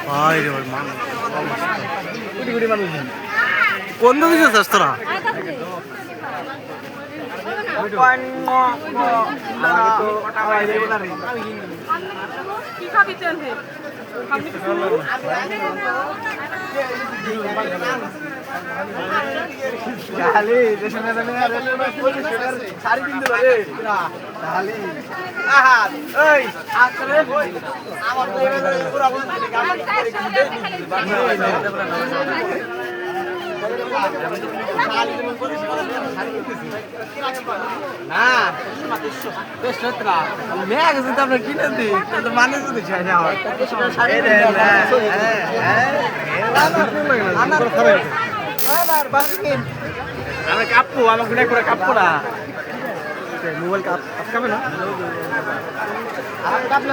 ভাই রে ভাই কোটি কোটি মানুষ কোন দিকে যাস তোরা কি খাবি তেল হে খালি দেশে না জানি আর শাড়ি কিনতে পারে খালি আহা এই আছরে আমার তো এবারে পুরো বলতে গান না মেয়ে গেছে তো আপনার কিনে দিই তো মানে যদি চাই না আমি কাঁপবো আমার গুণা করে কাঁপবো না মোবাইল কাঁপবে না কাঁপলে